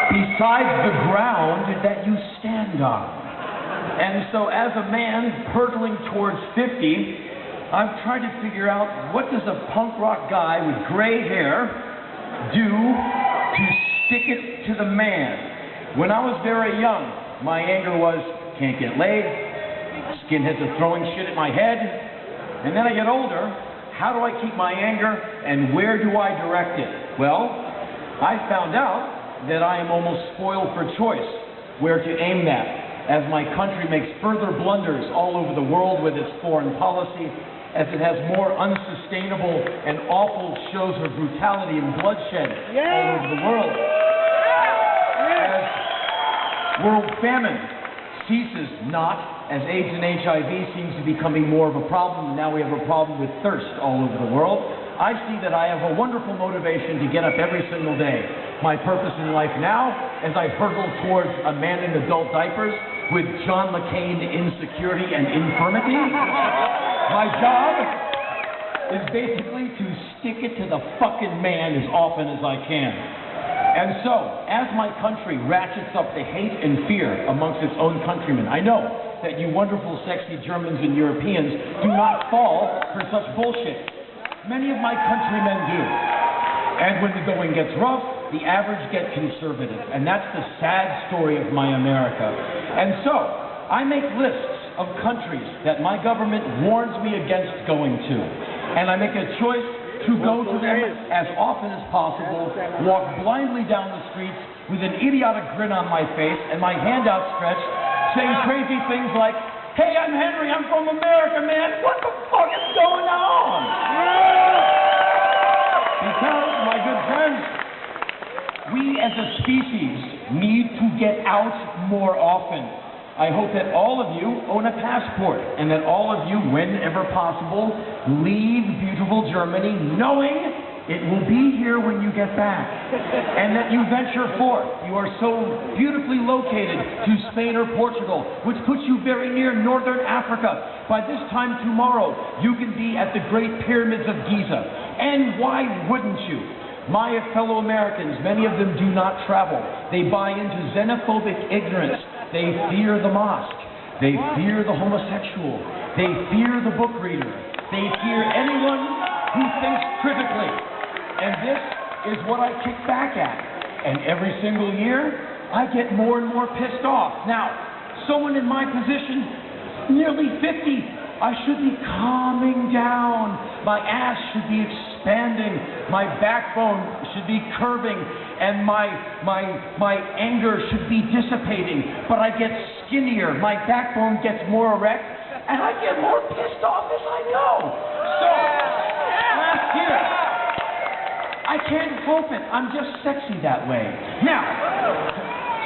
besides the ground that you stand on. And so as a man hurtling towards 50, I'm trying to figure out what does a punk rock guy with gray hair do to stick it to the man. When I was very young, my anger was, can't get laid, skinheads are throwing shit at my head, and then I get older, how do I keep my anger, and where do I direct it? Well, I found out that I am almost spoiled for choice where to aim that, as my country makes further blunders all over the world with its foreign policy, as it has more unsustainable and awful shows of brutality and bloodshed all over the world. As world famine ceases not, as AIDS and HIV seems to be becoming more of a problem, and now we have a problem with thirst all over the world, I see that I have a wonderful motivation to get up every single day. My purpose in life now, as I hurtle towards a man in adult diapers with John McCain insecurity and infirmity, my job is basically to stick it to the fucking man as often as I can. And so, as my country ratchets up the hate and fear amongst its own countrymen, I know that you wonderful, sexy Germans and Europeans do not fall for such bullshit. Many of my countrymen do. And when the going gets rough, the average get conservative. And that's the sad story of my America. And so, I make lists of countries that my government warns me against going to. And I make a choice to go to them as often as possible, walk blindly down the streets with an idiotic grin on my face and my hand outstretched, saying crazy things like, "Hey, I'm Henry, I'm from America, man. What the fuck is going on?" Because, my good friends, we as a species need to get out more often. I hope that all of you own a passport, and that all of you, whenever possible, leave beautiful Germany knowing it will be here when you get back, and that you venture forth. You are so beautifully located to Spain or Portugal, which puts you very near northern Africa. By this time tomorrow, you can be at the Great Pyramids of Giza. And why wouldn't you? My fellow Americans, many of them do not travel. They buy into xenophobic ignorance. They fear the mosque. They fear the homosexual. They fear the book reader. They fear anyone who thinks critically. And this is what I kick back at. And every single year, I get more and more pissed off. Now, someone in my position, nearly 50, I should be calming down. My ass should be expanding. My backbone should be curving. And my anger should be dissipating. But I get skinnier. My backbone gets more erect. And I get more pissed off as I go. So, last year, I can't help it. I'm just sexy that way. Now,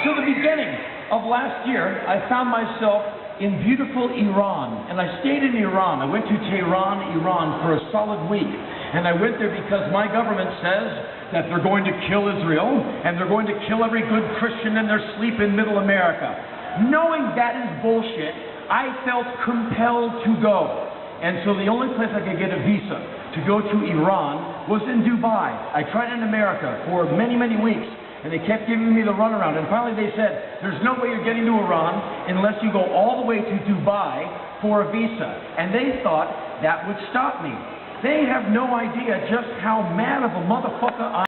so the beginning of last year, I found myself in beautiful Iran, and I stayed in Iran. I went to Tehran, Iran for a solid week, and I went there because my government says that they're going to kill Israel, and they're going to kill every good Christian in their sleep in Middle America. Knowing that is bullshit, I felt compelled to go. And so the only place I could get a visa to go to Iran was in Dubai. I tried in America for many, many weeks, and they kept giving me the runaround. And finally they said, there's no way you're getting to Iran unless you go all the way to Dubai for a visa. And they thought that would stop me. They have no idea just how mad of a motherfucker I am.